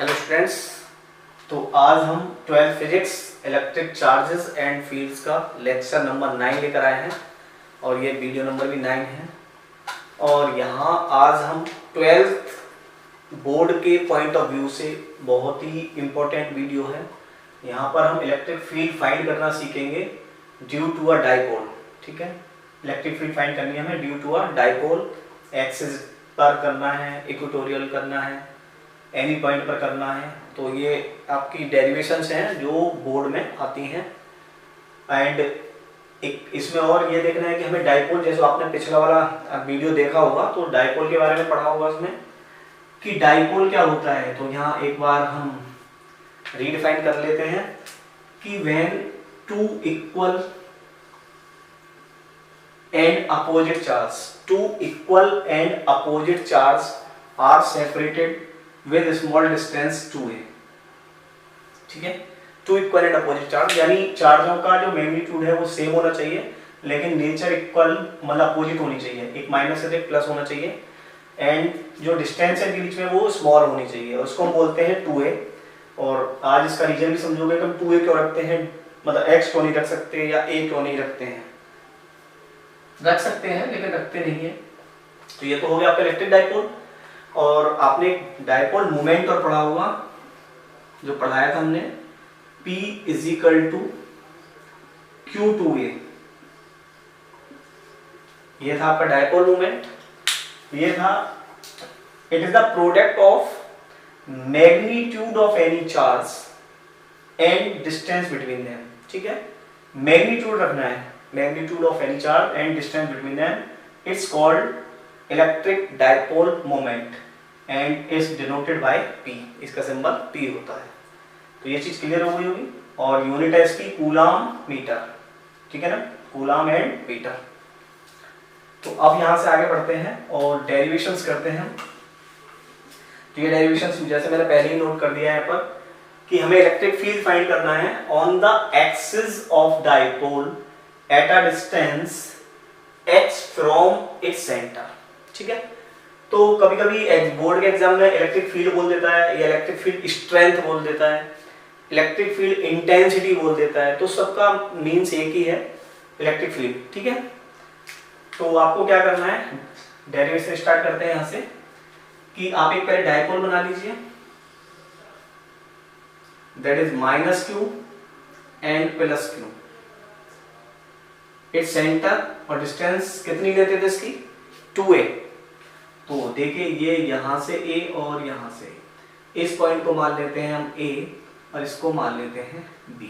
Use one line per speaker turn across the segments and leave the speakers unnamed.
Hello students. तो आज हम 12th physics electric charges and fields का लेक्चर नंबर 9 लेकर आए हैं और ये वीडियो नंबर भी 9 है। और यहाँ आज हम 12th बोर्ड के पॉइंट ऑफ व्यू से बहुत ही इम्पोर्टेंट वीडियो है। यहाँ पर हम इलेक्ट्रिक फील्ड फाइंड करना सीखेंगे ड्यू टू अ डाइपोल। ठीक है, इलेक्ट्रिक फील्ड फाइंड करनी है हमें due to a dipole. Axis पर करना है, इक्वेटोरियल करना है, एनी पॉइंट पर करना है। तो ये आपकी डेरिवेशंस हैं जो बोर्ड में आती हैं। एंड एक इसमें और ये देखना है कि हमें डाइपोल, जैसे आपने पिछला वाला वीडियो देखा होगा तो डाइपोल के बारे में पढ़ा होगा उसमें कि डाइपोल क्या होता है। तो यहाँ एक बार हम रीडिफाइन कर लेते हैं कि when two equal and opposite charge are separated with small distance 2a। ठीक है, two equal and opposite charge यानी चार्जों का जो मैग्नीट्यूड है वो सेम होना चाहिए लेकिन नेचर इक्वल मतलब अपोजिट होनी चाहिए। एक माइनस है तो एक प्लस होना चाहिए एंड जो डिस्टेंस है इनके बीच में वो स्मॉल होनी चाहिए, उसको हम बोलते हैं 2a। और आज इसका रीजन भी समझोगे कि हम 2a क्यों रखते हैं, मतलब x क्यों नहीं रख सकते या a क्यों नहीं रखते हैं। रख सकते हैं लेकिन रखते नहीं है। तो ये तो हो गया आपका इलेक्ट्रिक डाइपोल। और आपने डाइपोल मोमेंट और पढ़ा होगा, जो पढ़ाया था हमने, P इजिकल टू Q2A। ये था आपका डाइपोल मोमेंट। ये था it is the product of magnitude of any charge and distance between them. ठीक है, मैग्नीट्यूड रखना है, magnitude of any charge and distance between them. It's called electric dipole moment and is denoted by P। इसका symbol P होता है। तो ये चीज क्लियर हो गई होगी। और यूनिट है इसकी कूलाम मीटर। ठीक है ना, कूलाम एंड मीटर। तो अब यहां से आगे बढ़ते हैं और डेरिवेशंस करते हैं। तो ये डेरिवेशंस जैसे मैंने पहले ही नोट कर दिया है यहाँ पर कि हमें इलेक्ट्रिक फील्ड फाइंड करना है on the axis of dipole at a distance x from its centre. ठीक है, तो कभी कभी बोर्ड के एग्जाम में इलेक्ट्रिक फील्ड बोल देता है या इलेक्ट्रिक फील्ड स्ट्रेंथ बोल देता है, इलेक्ट्रिक फील्ड इंटेंसिटी बोल देता है। तो सबका मीन्स एक ही है, इलेक्ट्रिक फील्ड। ठीक है, तो आपको क्या करना है, डेरिवेशन स्टार्ट करते हैं यहां से कि आप एक पहले डाइपोल बना लीजिए, that is minus Q and plus Q. Its centre और डिस्टेंस कितनी लेते थे इसकी, 2a। तो देखिए ये यहां से a और यहां से a। इस पॉइंट को मान लेते हैं हम a और इसको मान लेते हैं b।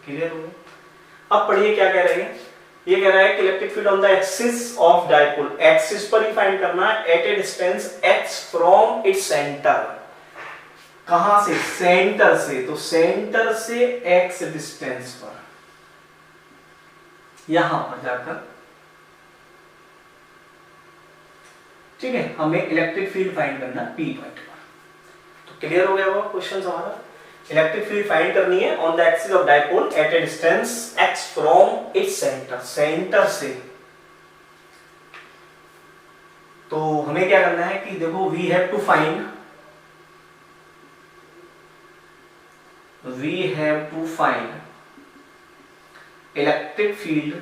क्लियर हो गया। अब पढ़िए क्या कह रहे हैं। ये कह रहा है कि electric field on the axis of dipole, axis पर ही फाइंड करना है at a distance x from its centre. कहां से, सेंटर से। तो सेंटर से x डिस्टेंस पर, यहां पर जाकर। ठीक है, हमें इलेक्ट्रिक फील्ड फाइंड करना P पॉइंट पर। तो क्लियर हो गया होगा क्वेश्चन हमारा। इलेक्ट्रिक फील्ड फाइंड करनी है on the axis of dipole at a distance x from its centre, centre से। तो हमें क्या करना है कि देखो we have to find electric field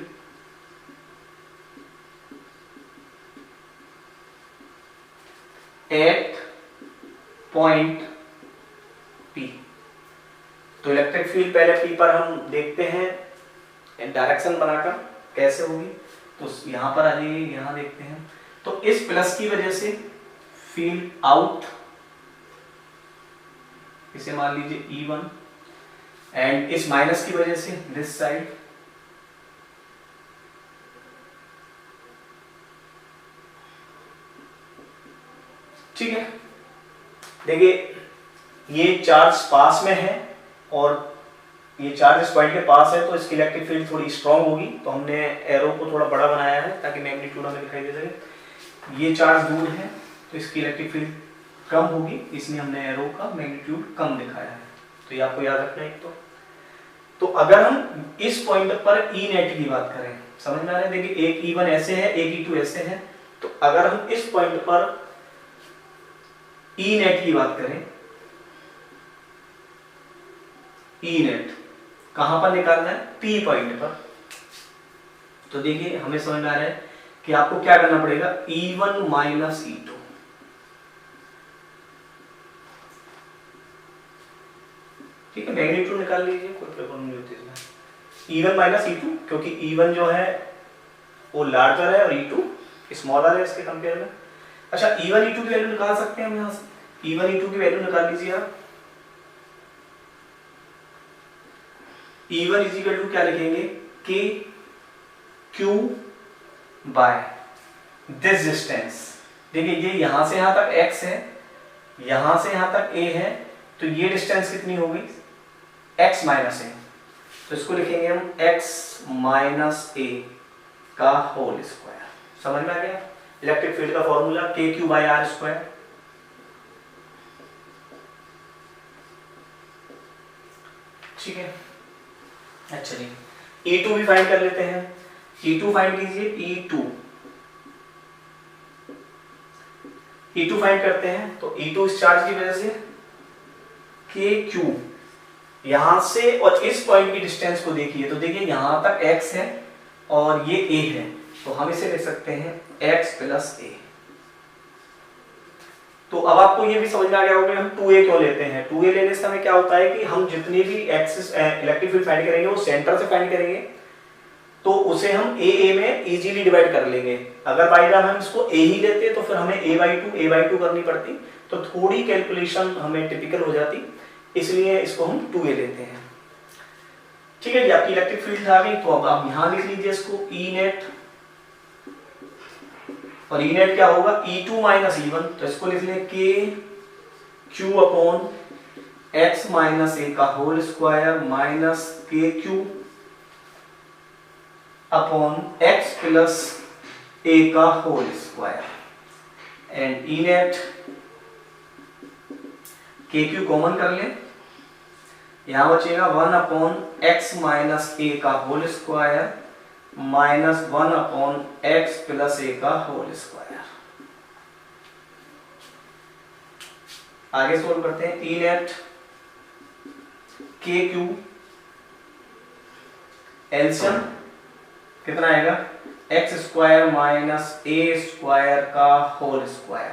at point P। तो इलेक्ट्रिक फील्ड पहले P पर हम देखते हैं डायरेक्शन बनाकर कैसे होगी। तो यहां पर आ जाइए, यहां देखते हैं। तो इस प्लस की वजह से फील्ड आउट, इसे मान लीजिए E1, एंड इस माइनस की वजह से दिस साइड। ठीक है, देखिए ये चार्ज पास में है और ये चार्ज इस पॉइंट के पास है तो इसकी इलेक्ट्रिक फील्ड थोड़ी स्ट्रांग होगी। तो हमने एरो को थोड़ा बड़ा बनाया है ताकि मैग्नीट्यूड हमें दिखाई दे सके। ये चार्ज दूर है तो इसकी इलेक्ट्रिक फील्ड कम होगी, इसलिए हमने एरो का मैग्नीट्यूड कम दिखाया है। तो ये आपको याद रखना है। तो अगर हम इस पॉइंट पर ई नेट की बात करें, समझ में आ रहा है। देखिए एक E1 ऐसे है, एक E2 ऐसे है। तो अगर हम इस पॉइंट पर ई नेट की बात करें ई नेट कहां पर निकालना है, पी पॉइंट पर। तो देखिए हमें समझ में आ रहा है कि आपको क्या करना पड़ेगा, E1 माइनस E2। ठीक है, मैग्नीट्यूड निकाल लीजिए, कोई प्रॉब्लम नहीं होती इसमें। E1 माइनस E2, क्योंकि E1 जो है वो लार्जर है और E2 स्मॉलर है इसके कंपेयर में। अच्छा, E1 E2 की वैल्यू निकाल सकते हैं हम यहाँ से। E1 E2 की वैल्यू निकाल लीजिए आप। E1 इज इक्वल टू क्या लिखेंगे, के क्यू बाय दिस डिस्टेंस। देखिए ये यहां से यहां तक x है, यहां से यहां तक a है, तो ये डिस्टेंस कितनी हो गई, x माइनस ए। तो इसको लिखेंगे हम x माइनस ए का होल स्क्वायर। समझ में आ गया इलेक्ट्रिक फील्ड का फॉर्मूला, के क्यू बाय आर स्क्वायर। ठीक है, अच्छा जी, E2 भी फाइंड कर लेते हैं। E2 फाइंड कीजिए, E2 फाइंड करते हैं। तो E2 इस चार्ज की वजह से के क्यू, यहां से और इस पॉइंट की डिस्टेंस को देखिए, तो देखिए यहां तक x है और ये a है, तो हम इसे लिख सकते हैं x प्लस a। तो अब आपको ये भी समझ में आ गया होगा हम 2a क्यों लेते हैं। 2a लेने से हमें क्या होता है कि हम जितनी भी एक्सिस इलेक्ट्रिक फील्ड फाइंड करेंगे वो सेंटर से फाइंड करेंगे, तो उसे हम a में इजीली डिवाइड कर लेंगे। अगर बाई चांस हम इसको a ही लेते तो फिर हमें a/2 करनी पड़ती, तो थोड़ी कैलकुलेशन हमें टिपिकल हो जाती, इसलिए इसको हम 2a लेते हैं। ठीक है जी, आपकी इलेक्ट्रिक फील्ड आ गई। तो अब आप यहां लिख लीजिए इसको E नेट, और E नेट क्या होगा, E2 माइनस E1। तो इसको लिख लें k q upon x minus ए का whole square minus k q upon x plus ए का whole square, and E net k q common कर लें, यहां बचेगा 1 अपॉन x माइनस ए का whole square minus 1 upon x plus ए का होल स्क्वायर। आगे solve करते हैं। E net k Q LCM कितना आएगा, X square minus A square का whole square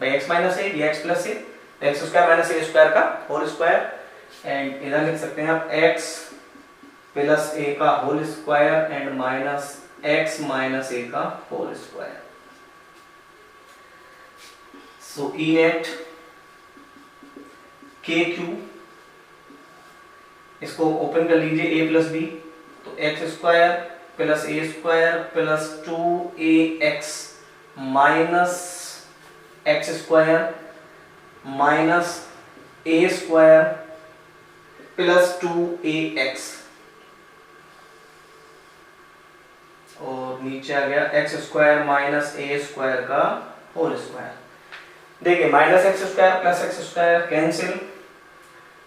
by X minus A, ये X plus A, X square minus A square का whole square, and इधर लिख सकते हैं आप एक्स प्लस ए का whole square and minus X minus ए का होल स्क्वायर। सो ई नेट के क्यू, इसको ओपन कर लीजिए a प्लस बी, तो X square plus A square plus 2ax minus X square minus A square plus 2ax, और नीचे आ गया X square minus A square का होल स्क्वायर। देखिए minus X square plus X square cancel,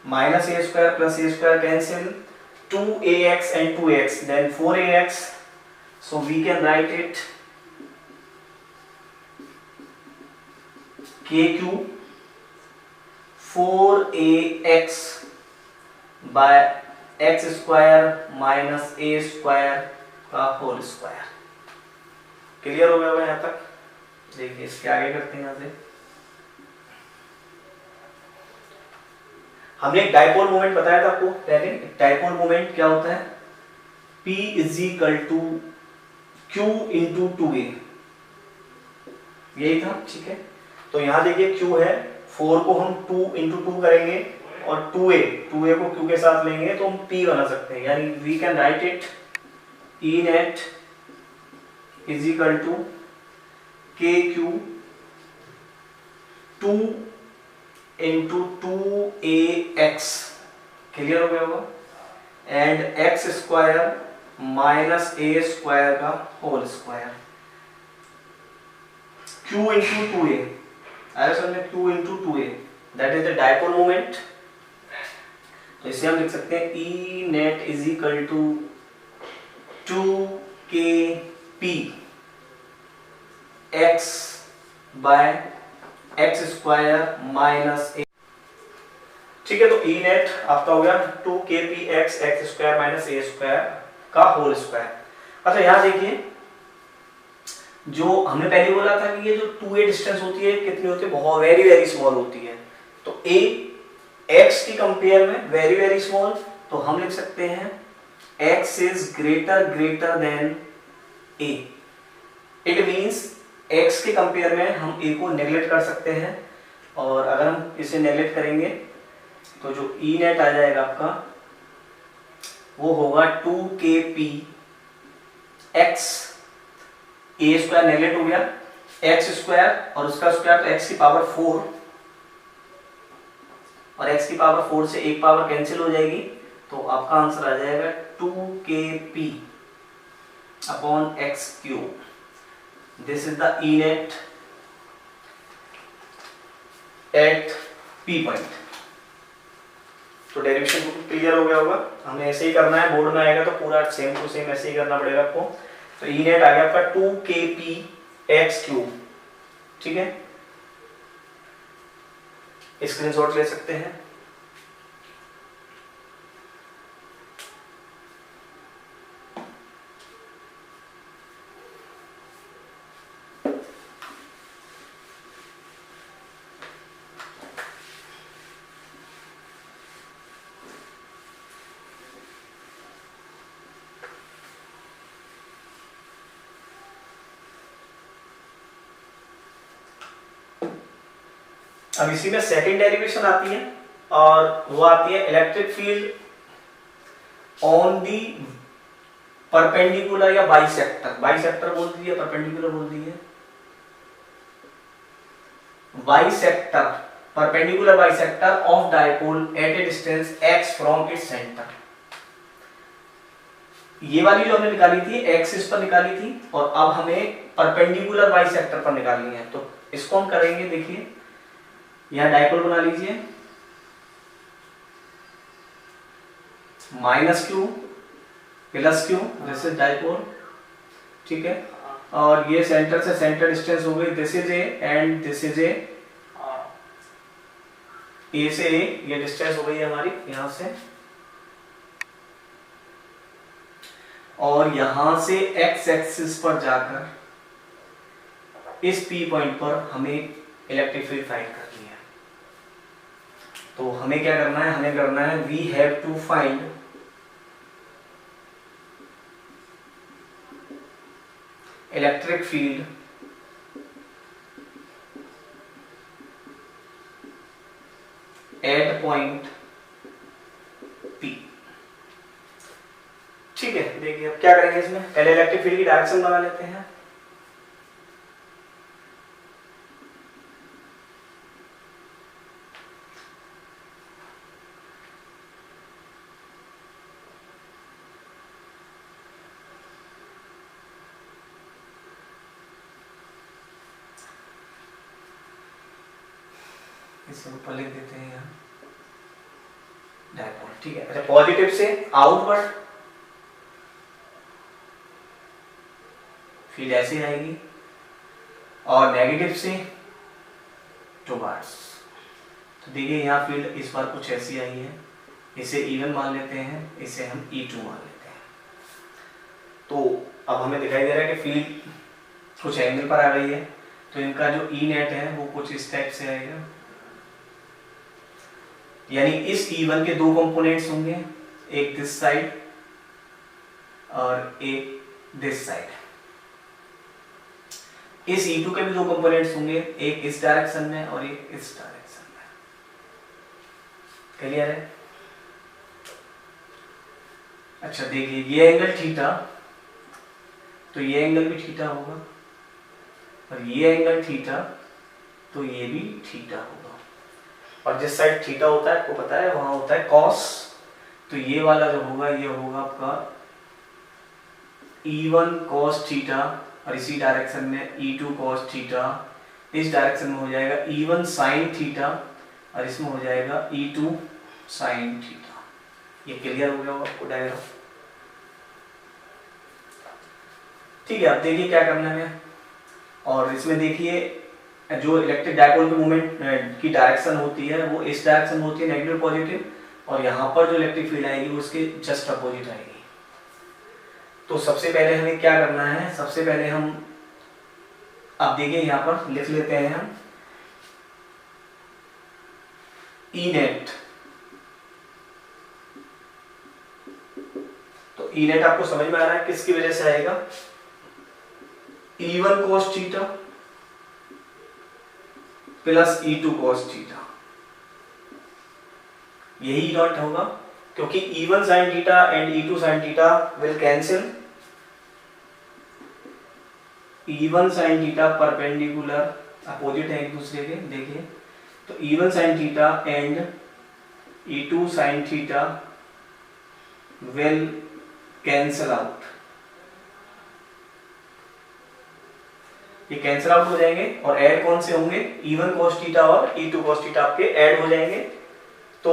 minus A square plus A square cancel, 2ax and 2x, then 4ax, so we can write it kq 4ax by x square minus a square का whole square. Clear हो गया होगा यहाँ तक। देखिए इसके आगे करते हैं। यहाँ से हमने एक डाइपोल मोमेंट बताया था आपको पहले। डाइपोल मोमेंट क्या होता है, P is equal to Q into 2a, यही था। ठीक है, तो यहां देखिए Q है, 4 को हम 2 इंटू 2 करेंगे और 2a को Q के साथ लेंगे तो हम P बना सकते हैं, यानी we can write it E net is equal to KQ 2 into 2ax, clear हो गया होगा, and X square minus A square का whole square, Q into 2a, आया समझ, Q into 2a, that is the dipole moment. तो इसे हम लिख सकते हैं E net is equal to 2kp x by X square minus A. ठीक है, तो ई नेट आपका हो गया 2kpx x square minus a square का होल स्क्वायर। अच्छा यहाँ देखिए, जो हमने पहले बोला था कि ये जो 2a डिस्टेंस होती है कितनी होती है, बहुत वेरी वेरी स्मॉल होती है। तो a x की कंपेयर में वेरी वेरी स्मॉल, तो हम लिख सकते हैं x is greater than a। It means x के कंपेयर में हम a को नेगलेक्ट कर सकते हैं, और अगर हम इसे नेगलेक्ट करेंगे तो जो ई नेट आ जाएगा आपका वो होगा 2kp x, a square neglect हो गया, x स्क्वायर और उसका स्क्वायर तो x की पावर 4, और x की पावर 4 से एक पावर कैंसिल हो जाएगी, तो आपका आंसर आ जाएगा 2kp upon x cube. This is the E net at p point. तो डेरिवेशन क्लियर हो गया होगा, हमें ऐसे ही करना है, बोर्ड में आएगा तो पूरा सेम टू सेम ऐसे ही करना पड़ेगा आपको। तो ई नेट आ गया आपका 2kp x क्यूब, ठीक है, स्क्रीनशॉट ले सकते हैं। अब इसी में सेकंड डेरिवेशन आती है, और वो आती है electric field on the perpendicular या बाइसेक्टर। बाइसेक्टर बोल दीजिए, परपेंडिकुलर बोल दीजिए। Bisector, perpendicular bisector of dipole eight a distance x from its centre. ये वाली जो हमने निकाली थी एक्सिस पर निकाली थी, और अब हमें परपेंडिकुलर बाइसेक्टर पर निकालनी है। तो इसको हम करेंगे, देखिए यहां डायपोल बना लीजिए, minus Q plus Q, this is dipole, ठीक है, और ये सेंटर से सेंटर डिस्टेंस हो गई, this is A and this is a से ए, ये डिस्टेंस हो गई है हमारी यहां से, और यहां से एक्स एक्सिस पर जाकर इस P पॉइंट पर हमें इलेक्ट्रिक फील्ड फाइंड करनी है। तो हमें क्या करना है, हमें करना है we have to find electric field at point P। ठीक है, देखिए अब क्या करेंगे इसमें, पहले इलेक्ट्रिक फील्ड की डायरेक्शन बना लेते हैं। इसे ऊपर लिख देते हैं यहाँ डायपोल, ठीक है। अच्छा, पॉजिटिव से आउटवर्ड फील्ड ऐसे आएगी, और नेगेटिव से टुवर्ड्स। तो देखिए यहाँ फील्ड इस बार कुछ ऐसी आई है, इसे E1 मान लेते हैं, इसे हम E2 मान लेते हैं। तो अब हमें दिखाई दे रहा है कि फील्ड कुछ एंगल पर आ गई है, तो इनका जो E नेट है वो कुछ इस टाइप से आएगा, यानी इस E1 के दो कंपोनेंट्स होंगे, एक दिस साइड और एक दिस साइड। इस E2 के भी दो कंपोनेंट्स होंगे, एक इस डायरेक्शन में और एक इस डायरेक्शन में। क्लियर है? अच्छा देखिए, ये एंगल थीटा, तो ये एंगल भी थीटा होगा, और ये एंगल थीटा, तो ये भी थीटा होगा। और जिस साइड थीटा होता है आपको पता है वहां होता है कॉस, तो ये वाला जो होगा ये होगा आपका E1 cos थीटा, और इसी डायरेक्शन में E2 cos थीटा, इस डायरेक्शन में हो जाएगा E1 sin थीटा, और इसमें हो जाएगा E2 sin थीटा। ये क्लियर हो गया होगा आपको डायग्राम? ठीक है, अब देखिए क्या करना है, और इसमें देखिए जो इलेक्ट्रिक डायपोल के मूवमेंट की डायरेक्शन होती है वो इस डायरेक्शन में होती है, नेगेटिव पॉजिटिव, और यहाँ पर जो इलेक्ट्रिक फील्ड आएगी वो उसके जस्ट अपोजिट आएगी। तो सबसे पहले हमें क्या करना है, सबसे पहले हम अब देखिए यहाँ पर लिख लेते हैं हम ई नेट। तो ई नेट आपको समझ में आ रहा है किसकी वजह से आएगा, E1 cos theta plus E2 cos theta, यही नॉट होगा, क्योंकि E1 sin theta and E2 sin theta will cancel. E1 sin theta perpendicular opposite है एक दूसरे के, देखिए तो E1 sin theta and E2 sin theta will cancel out, ये कैंसिल आउट हो जाएंगे और ऐड कौन से होंगे, E1 cos थीटा और E2 cos थीटा आपके ऐड हो जाएंगे। तो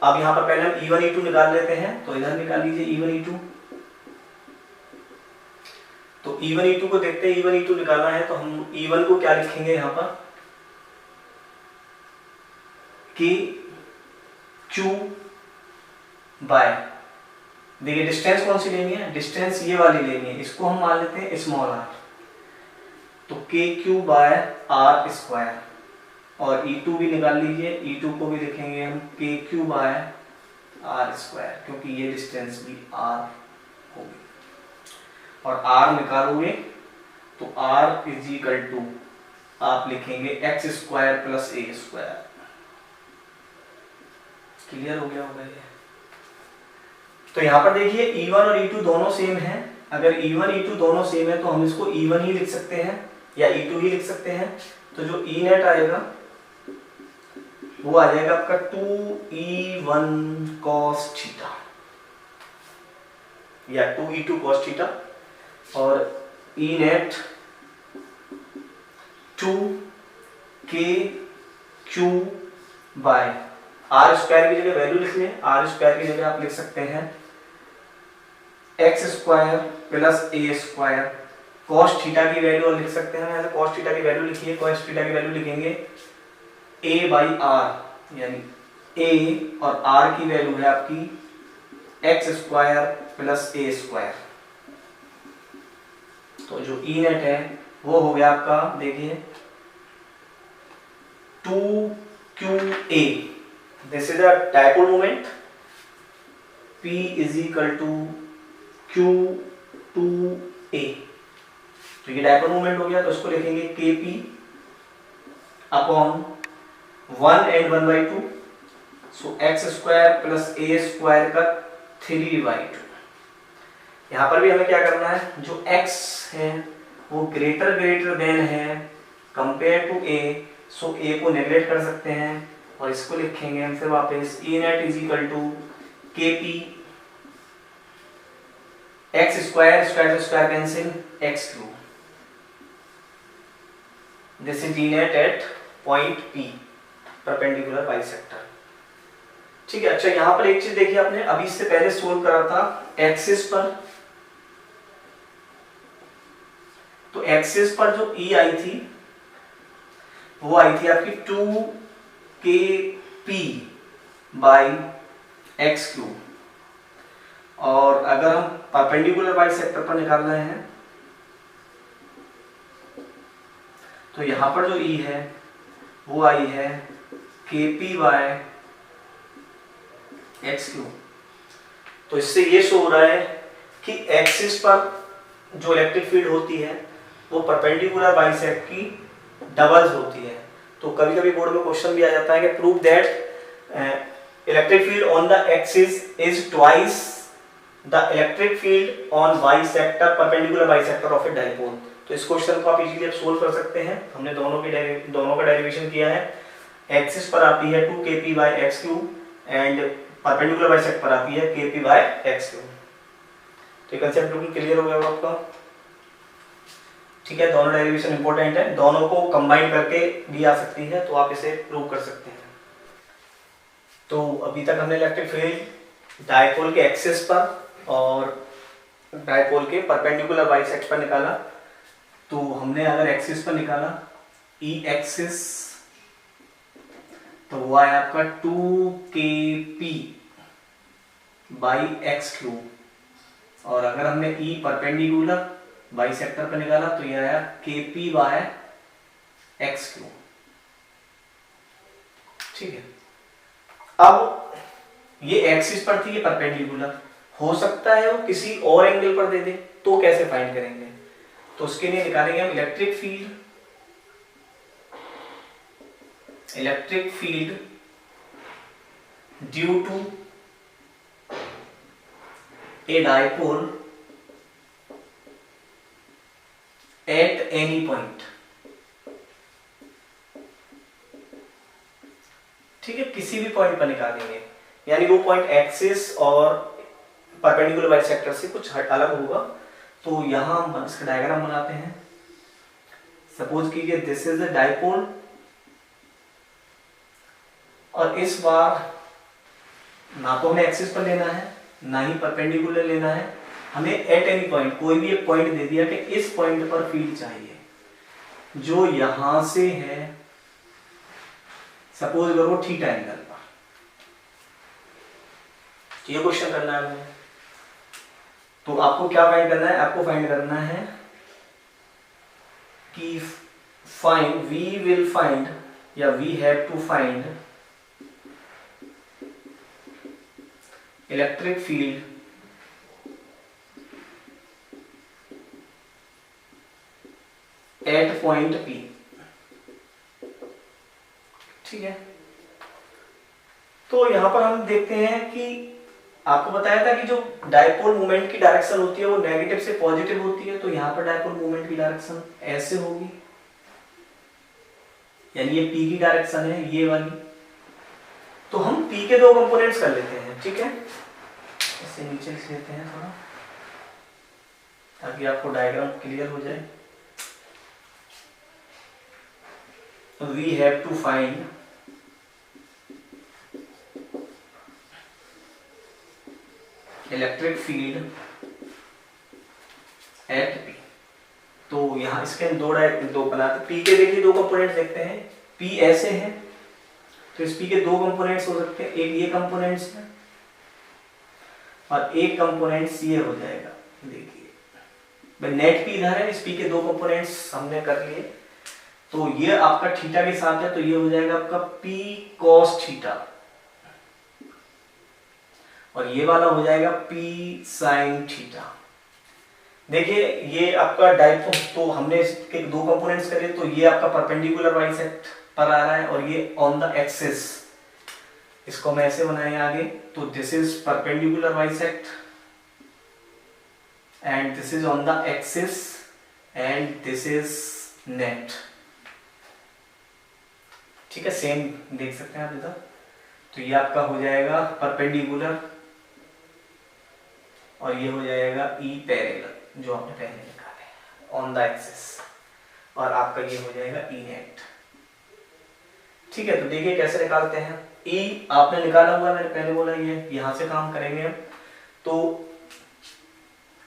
अब यहाँ पर पहले हम E1 E2 निकाल लेते हैं, तो इधर निकाल लीजिए E1 E2। तो E1 E2 को देखते हैं, E1 E2 निकालना है तो हम E1 को क्या लिखेंगे यहाँ पर कि Q बाय, देखिए डिस्टेंस कौन सी लेनी है, डिस्टेंस ये वाली लेनी है, इसको हम मान लेते हैं स्मॉल r, तो KQ बाय R स्क्वायर, और E2 भी निकाल लीजिए, E2 को भी लिखेंगे हम KQ बाय R स्क्वायर, क्योंकि ये डिस्टेंस भी R होगी, और R निकालोगे तो R इज इक्वल टू आप लिखेंगे x square plus a square. Clear हो गया होगा ये। तो यहाँ पर देखिए E1 और E2 दोनों सेम हैं, अगर E1 E2 दोनों सेम है तो हम इसको E1 ही लिख सकते हैं या E2 ही लिख सकते हैं। तो जो E नेट आएगा वो आ जाएगा आपका 2E1 cos थीटा या 2E2 cos थीटा, और E net 2KQ by R square की जगह वैल्यू लिख लें, R स्क्वायर की जगह आप लिख सकते हैं x square plus a square, cos theta की वैल्यू और लिख सकते हैं, ऐसे cos थीटा की वैल्यू लिखिए, cos थीटा की वैल्यू लिखेंगे a बाई r, यानी a और r की वैल्यू है आपकी x square plus a square. तो जो E नेट है वो हो गया आपका, देखिए 2QA, this is a dipole moment, P is equal to Q2A, तो ये डायपोल मोमेंट हो गया, तो इसको लिखेंगे KP upon 1 and 1/2, so x square plus a square का 3/2। यहाँ पर भी हमें क्या करना है, जो x है वो ग्रेटर देन है compare to a, so a को नेगलेक्ट कर सकते हैं और इसको लिखेंगे हम फिर वापस E net is equal to KP x square square square cancel x cube, this is E net at point P perpendicular bisector. ठीक है। अच्छा यहाँ पर एक चीज देखिए, आपने अभी इससे पहले सोल्व करा था एक्सिस पर, तो एक्सिस पर जो E आई थी वो आई थी आपकी 2KP बाई एक्स क्यूब, और अगर हम परपेंडिकुलर बाइसेक्टर पर निकाल रहे हैं तो यहां पर जो E है वो आई है KP बाय एक्स क्यूब। तो इससे ये शो हो रहा है कि एक्सिस पर जो इलेक्ट्रिक फील्ड होती है वो परपेंडिकुलर बाइसेक्ट की डबल्स होती है। तो कभी कभी बोर्ड में क्वेश्चन भी आ जाता है कि prove that electric field on the axis is twice the electric field on bisector perpendicular bisector of a dipole. तो इस क्वेश्चन को आप इजीली सोल्व कर सकते हैं। हमने दोनों का डेरिवेशन किया है। एक्सिस पर आती है 2KP by x cube and perpendicular bisect पर आती है KP बाय एक्स क्यूब। तो कंसेप्ट बिल्कुल क्लियर हो गया होगा आपका। ठीक है, दोनों डेरिवेशन इंपॉर्टेंट है, दोनों को कंबाइन करके भी आ सकती है, तो आप इसे प्रूव कर सकते हैं। तो अभी तक हमने इलेक्ट्रिक फील्ड डाइपोल के एक्सिस पर और डाइपोल के परपेंडिकुलर बाइसेक्ट पर निकाला। तो हमने अगर एक्सिस पर निकाला ई एक्सिस, तो वो आया आपका 2kp बाई एक्स क्यूब, और अगर हमने ई परपेंडिकुलर बाई सेक्टर पर निकाला तो ये आया kp बाय एक्स क्यूब। ठीक है, अब ये एक्सिस पर थी, ये परपेंडिकुलर, हो सकता है वो किसी और एंगल पर दे दे, तो कैसे फाइंड करेंगे? तो उसके लिए निकालेंगे हम electric field due to a dipole at any point. ठीक है, किसी भी पॉइंट पर निकालेंगे, यानी वो पॉइंट एक्सिस और परपेंडिकुलर बाइसेक्टर से कुछ अलग होगा। तो यहां हम इसका डायग्राम बनाते हैं। सपोज कीजिए दिस इज अ डाइपोल, और इस बार ना तो हमें एक्सिस पर लेना है ना ही परपेंडिकुलर लेना है, हमें एट एनी पॉइंट, कोई भी एक पॉइंट दे दिया कि इस पॉइंट पर फील्ड चाहिए जो यहां से है, सपोज करो थीटा एंगल पर। ये क्वेश्चन करना है हमें। तो आपको क्या फाइंड करना है? आपको फाइंड करना है कि वी विल फाइंड या we have to find electric field at point P। ठीक है, तो यहां पर हम देखते हैं कि आपको बताया था कि जो डायपोल मोमेंट की डायरेक्शन होती है वो नेगेटिव से पॉजिटिव होती है, तो यहां पर डायपोल मोमेंट की डायरेक्शन ऐसे होगी, यानी ये P की डायरेक्शन है ये वाली। तो हम P के दो कंपोनेंट्स कर लेते हैं। ठीक है, इससे नीचे लिख लेते हैं थोड़ा, ताकि आपको डायग्राम क्लियर हो जाए। We have to find electric field eight P। तो यहां इसके दो बनाते, P के देखिए दो कंपोनेंट्स देखते हैं। P ऐसे हैं, तो इस P के दो कंपोनेंट्स हो सकते हैं, एक ये कंपोनेंट्स है और एक कंपोनेंट्स ये हो जाएगा। देखिए नेट P इधर है, इस P के दो कंपोनेंट्स हमने कर लिए, तो ये आपका थीटा के साथ है, तो ये हो जाएगा आपका P cos थीटा, और ये वाला हो जाएगा P sin थीटा। देखिए ये आपका डाइपोल, तो हमने इसके दो कंपोनेंट्स करे, तो ये आपका परपेंडिकुलर बाइसेक्ट पर आ रहा है और ये ऑन द एक्सिस। इसको हम ऐसे बनाएंगे आगे, तो this is perpendicular bisect and this is on the axis and this is net. ठीक है, सेम देख सकते हैं आप इधर। तो ये आपका हो जाएगा परपेंडिकुलर और ये हो जाएगा ई पैरेलल जो आपने पहले निकाले ऑन द एक्सिस, और आपका ये हो जाएगा ई नेट। ठीक है, तो देखिए कैसे निकालते हैं। ई आपने निकाला हुआ, मैंने पहले बोला, ये यहां से काम करेंगे हम। तो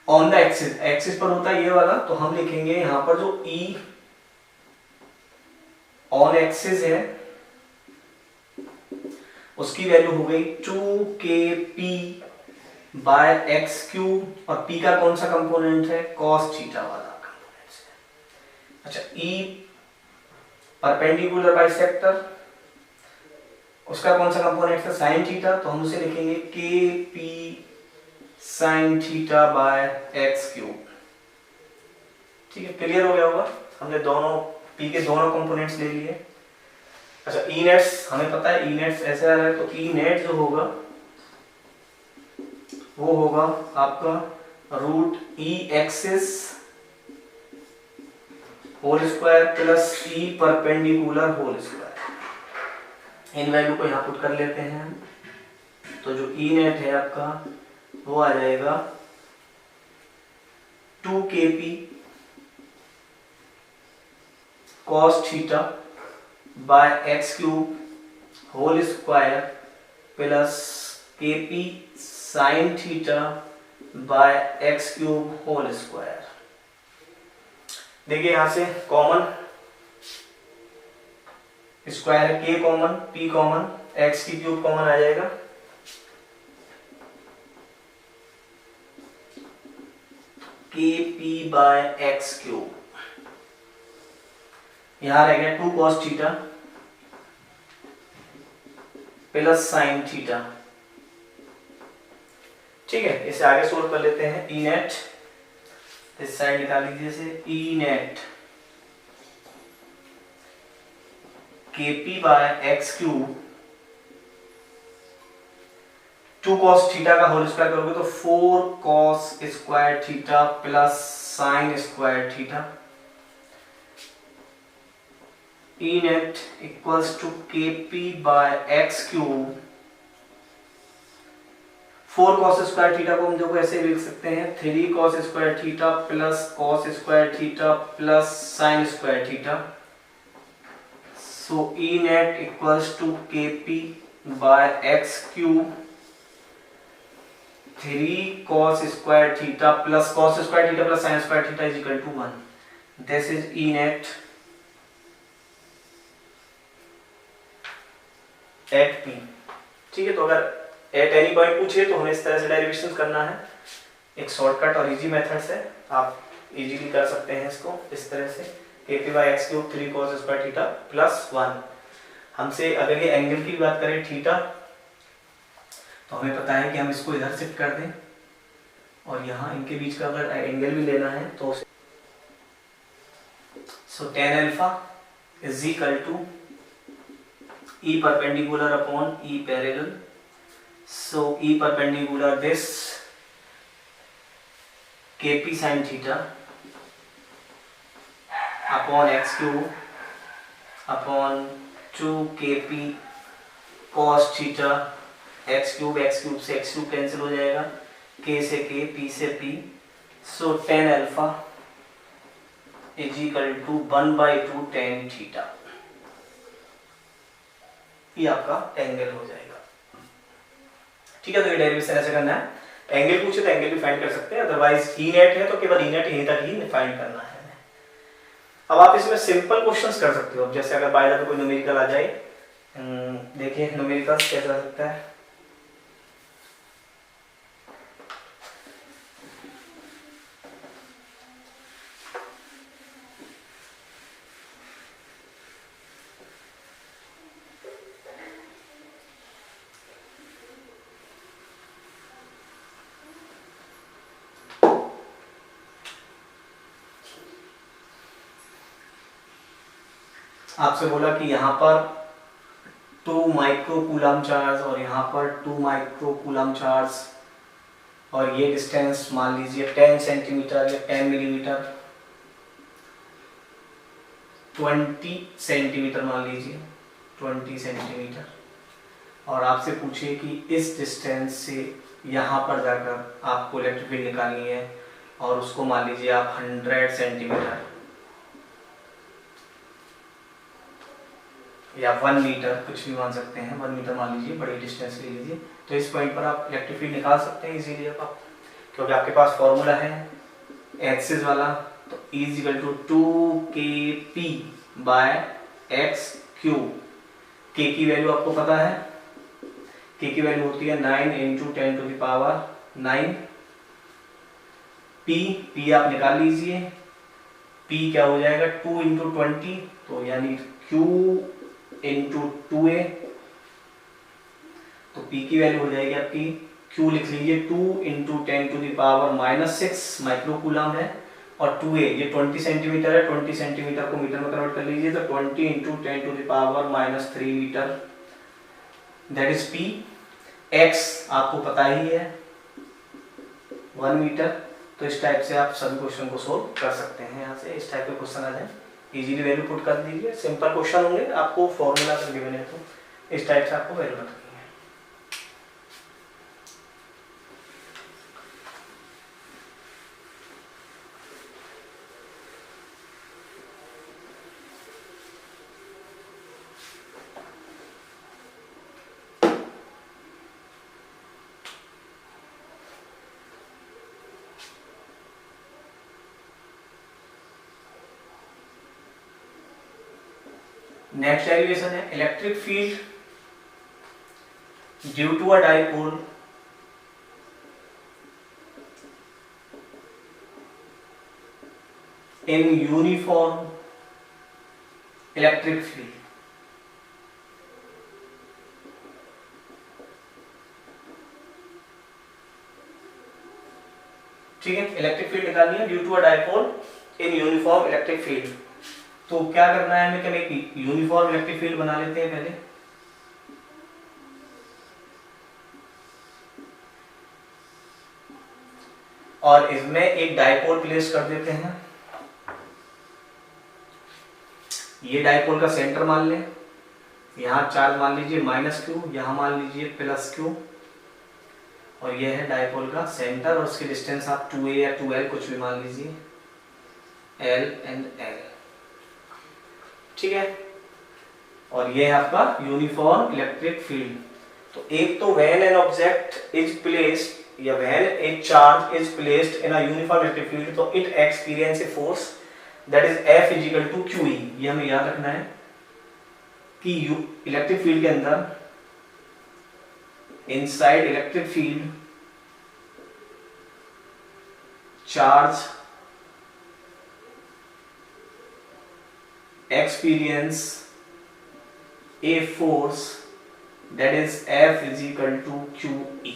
ऑन द एक्सिस, एक्सिस पर होता है ये वाला, तो हम लिखेंगे यहां पर जो ई ऑन एक्सिस है उसकी वैल्यू हो गई 2kp बाय एक्स क्यूब, और p का कौन सा कंपोनेंट है? cos थीटा वाला कंपोनेंट है। अच्छा, e परपेंडिकुलर बाइसेक्टर, उसका कौन सा कंपोनेंट है? sin थीटा, तो हम उसे लिखेंगे kp sin theta by x cube. ठीक है, क्लियर हो गया होगा। हमने दोनों p के दोनों कंपोनेंट्स ले लिए। अच्छा, ई नेट्स हमें पता है, ई नेट्स ऐसे आ रहा है, तो ई नेट जो होगा वो होगा आपका root E axis whole square plus E perpendicular whole square. इन वैल्यू को यहां पुट कर लेते हैं। तो जो ई नेट है आपका वो आ जाएगा 2kp cos theta by x cube whole square plus kp sin theta by x cube whole square. देखिए यहां से कॉमन स्क्वायर है, k common, p common, x की क्यूब कॉमन आ जाएगा, kp बाय एक्स क्यूब, यहां रह गया 2 cos theta plus sine theta. ठीक है, इसे आगे सोल्व कर लेते हैं। ई नेट इस साइड निकाल लीजिए इसे, E net kp by x cube 2 cos theta का होल स्क्वायर करोगे तो 4 cos square theta plus sine square theta. E net equals to kp by x cube, 4 cos square theta को हम देखो ऐसे लिख सकते हैं 3 cos square theta plus cos square theta plus sine square theta. So E net equals to kp by x cube 3 cos square theta plus cos square theta plus sine square theta is equal to 1। This is E net at p। ठीक है, तो अगर eight any point पूछे तो हमें इस तरह से डेरिवेशन करना है। एक शॉर्टकट और इजी मेथड से आप इजीली कर सकते हैं इसको इस तरह से, kp by x cube 3 cos square theta plus 1। हमसे अगर ये एंगल की बात करें थीटा, तो हमें पता है कि हम इसको इधर शिफ्ट कर दें और यहाँ इनके बीच का अगर एंगल भी लेना है तो so tan alpha is equal to E perpendicular upon E parallel. So E perpendicular this kp sin theta upon x cube upon 2 kp cos theta x cube से x cube कैंसिल हो जाएगा, k से k, p से p। So tan alpha is equal to 1/2 tan theta। ये आपका angle हो जाएगा। ठीक है, तो ये डेरिवेशन ऐसे करना है। एंगल पूछे तो एंगल भी फाइंड कर सकते हैं, अदरवाइज ई नेट है तो केवल ई नेट यहीं तक ही फाइंड करना है। अब आप इसमें सिंपल क्वेश्चंस कर सकते हो, जैसे अगर बाय द वे कोई न्यूमेरिकल आ जाए, देखिए न्यूमेरिकल कैसा आ सकता है। आपसे बोला कि यहाँ पर 2 माइक्रोकूलम चार्ज और यहाँ पर 2 माइक्रोकूलम चार्ज, और ये डिस्टेंस मान लीजिए 10 सेंटीमीटर या 10 मिलीमीटर, 20 सेंटीमीटर मान लीजिए, 20 सेंटीमीटर। और आपसे पूछिए कि इस डिस्टेंस से यहाँ पर जाकर आपको इलेक्ट्रिक फील्ड निकालनी है और उसको मान लीजिए आप 100 सेंटीमीटर या 1 मीटर, कुछ भी मान सकते हैं, 1 मीटर मान लीजिए, बड़ी डिस्टेंस ले लीजिए, तो इस पॉइंट पर आप इलेक्ट्रिक फील्ड निकाल सकते हैं इजीली आप, क्योंकि आपके पास फॉर्मूला है एक्सिस वाला। तो E is equal to 2kp by x cube. k की वैल्यू आपको पता है, k की वैल्यू होती है 9 × 10⁹ 9। p आप निकाल लीजिए, p क्या हो जाएगा 2 × 20, तो यानी q × 2a। तो p की वैल्यू हो जाएगी आपकी, q लिख लीजिए 2 × 10⁻⁻6 माइक्रोकूलम है, और 2a ये 20 सेंटीमीटर है, 20 सेंटीमीटर को मीटर में कन्वर्ट कर लीजिए तो 20 × 10⁻³ metre, that is p। x आपको पता ही है 1 मीटर। तो इस टाइप से आप सभी क्वेश्चन को सोल्व कर सकते हैं। यहाँ से इस टाइप के क्वेश्चन आ जाए, इजीली वैल्यू पुट कर दीजिए, सिंपल क्वेश्चन होंगे, आपको फॉर्मूला कर गिवन है तो इस टाइप से आपको वैल्यू बतानी है। नेक्स्ट डेरिवेशन है electric field due to a dipole in uniform electric field. ठीक है, इलेक्ट्रिक फील्ड निकालनी है due to a dipole in uniform electric field. तो क्या करना है हमें, एक यूनिफॉर्म इलेक्ट्रिक फील्ड बना लेते हैं पहले। और इसमें एक डाइपोल प्लेस कर देते हैं। ये डाइपोल का सेंटर मान लें, यहां चार्ज मान लीजिए -q, यहां मान लीजिए +q, और ये है डाइपोल का सेंटर, और उसकी डिस्टेंस आप 2a या 2l कुछ भी मान लीजिए, l एंड l। ठीक है, और ये है आपका यूनिफॉर्म इलेक्ट्रिक फील्ड। तो एक तो when an object is placed या when a charge is placed in a uniform electric field, तो it experience a force that is F = QE। ये हमें याद रखना है कि इलेक्ट्रिक फील्ड के अंदर inside electric field charge experience a force that is F = QE।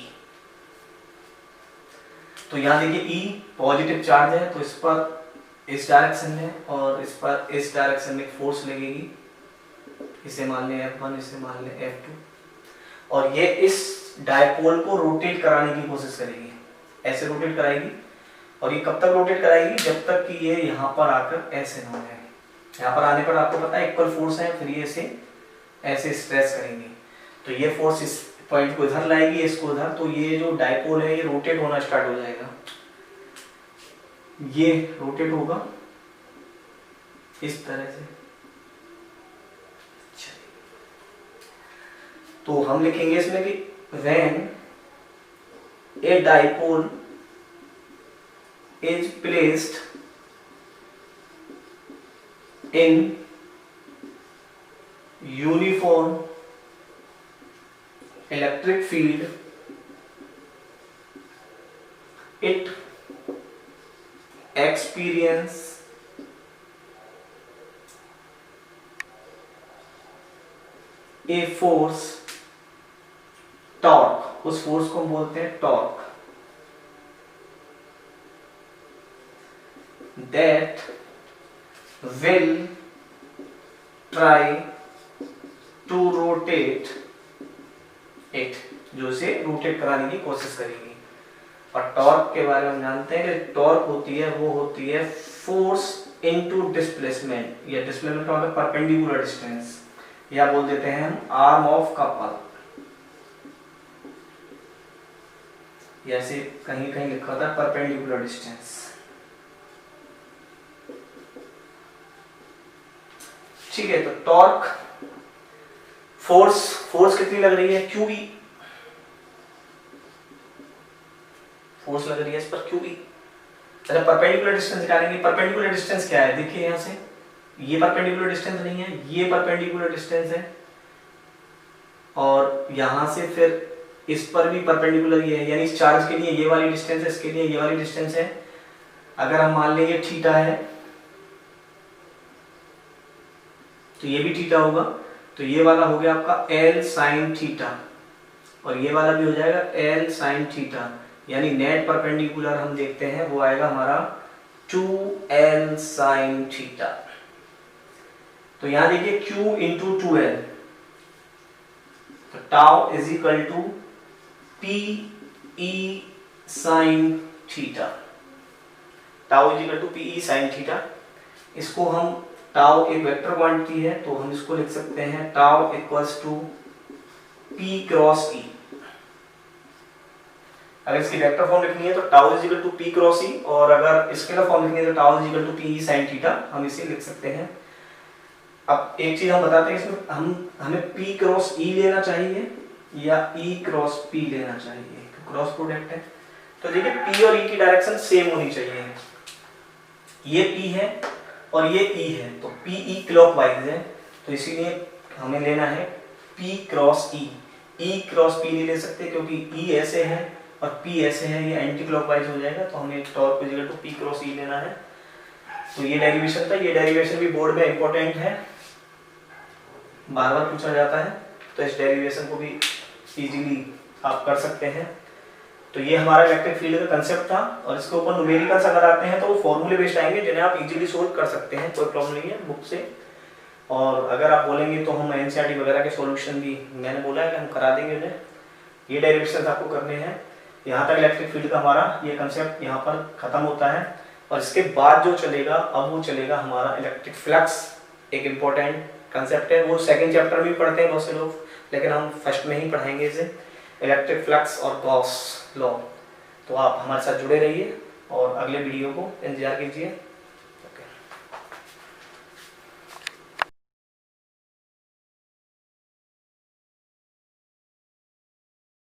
तो यहां देखिए E पॉजिटिव चार्ज है, तो इस पर इस डायरेक्शन में और इस पर इस डायरेक्शन में फोर्स लगेगी। इसे मान लें F1, इसे मान लें F2, और ये इस डायपोल को रोटेट कराने की कोशिश करेगी, ऐसे रोटेट कराएगी। और ये कब तक रोटेट कराएगी, जब तक कि ये यहाँ पर आकर ऐसे ना हो जाए। यहाँ पर आने पर आपको पता है इक्वल फोर्स है, फिर ये ऐसे स्ट्रेस करेंगे, तो ये फोर्स इस पॉइंट को इधर लाएगी, इसको उधर, तो ये जो डाइपोल है ये रोटेट होना स्टार्ट हो जाएगा। ये रोटेट होगा इस तरह से। तो हम लिखेंगे इसमें कि when a dipole is placed in uniform electric field, it experience a force torque, उस फोर्स को हम बोलते हैं torque, that will try to rotate it, जो इसे रोटेट कराने की कोशिश करेगी। और टॉर्क के बारे में जानते हैं कि टॉर्क होती है वो होती है फोर्स इनटू डिस्प्लेसमेंट, या डिस्प्लेसमेंट का मतलब परपेंडिकुलर डिस्टेंस, या बोल देते हैं हम आर्म ऑफ कपल, जैसे कहीं कहीं लिखा था परपेंडिकुलर डिस्टेंस। ठीक है, तो टॉर्क फोर्स कितनी लग रही है, QE, फोर्स लग रही है इस पर QE। अच्छा, परपेंडिकुलर डिस्टेंस निकालेंगे। परपेंडिकुलर डिस्टेंस क्या है, देखिए यहां से ये परपेंडिकुलर डिस्टेंस नहीं है, ये परपेंडिकुलर डिस्टेंस है, और यहां से फिर इस पर भी परपेंडिकुलर ये है, यानी इस चार्ज के लिए ये वाली डिस्टेंस है, इसके लिए ये वाली डिस्टेंस है। अगर हम मान लें ये थीटा है तो ये भी थीटा होगा, तो ये वाला हो गया आपका L sin थीटा, और ये वाला भी हो जाएगा L sin थीटा, यानी नेट परपेंडिकुलर हम देखते हैं वो आएगा हमारा 2L sin थीटा। तो यहां देखिए Q × 2L, तो tau = PE sin theta, tau = PE sin theta. इसको हम टाउ एक वेक्टर क्वांटिटी है, तो हम इसको लिख सकते हैं टाउ = P × E। अगर इसकी वेक्टर फॉर्म लिखनी है तो टाउ = P × E, और अगर स्केलर फॉर्म लिखनी है तो टाउ = PE sin थीटा, हम इसे लिख सकते हैं। अब एक चीज हम बताते हैं, इसमें हमें P × E लेना चाहिए या E × P लेना चाहिए, क्रॉस प्रोडक्ट है। तो देखिए P और E की डायरेक्शन सेम होनी चाहिए, ये P है और ये E है, तो PE क्लॉकवाइज है, तो इसीलिए हमें लेना है P cross E। E cross P नहीं ले सकते क्योंकि E ऐसे है और P ऐसे है, ये एंटी क्लॉकवाइज हो जाएगा, तो हमें torque equal to P cross E लेना है। तो ये डेरिवेशन था, ये डेरिवेशन भी बोर्ड में इंपॉर्टेंट है, बार बार पूछा जाता है, तो इस डेरिवेशन को भी इजीली आप कर सकते हैं। तो ये हमारा इलेक्ट्रिक फील्ड का कंसेप्ट था, और इसके ऊपर न्यूमेरिकल्स अगर आते हैं तो वो फॉर्मूले बेस्ड आएंगे जिन्हें आप इजीली सोल्व कर सकते हैं, कोई प्रॉब्लम नहीं है बुक से। और अगर आप बोलेंगे तो हम एनसीईआरटी वगैरह के सॉल्यूशन भी, मैंने बोला है कि हम करा देंगे उन्हें। ये डेरिवेशन आपको करने हैं। यहाँ तक इलेक्ट्रिक फील्ड का हमारा ये कंसेप्ट यहाँ पर खत्म होता है, और इसके बाद जो चलेगा अब वो चलेगा हमारा इलेक्ट्रिक फ्लक्स। एक इम्पोर्टेंट कंसेप्ट है, वो सेकंड चैप्टर में पढ़ते हैं बहुत से लोग, लेकिन हम फर्स्ट में ही पढ़ाएंगे इसे, इलेक्ट्रिक फ्लक्स और गॉस लॉ। तो आप हमारे साथ जुड़े रहिए और अगले वीडियो को इंतजार कीजिए।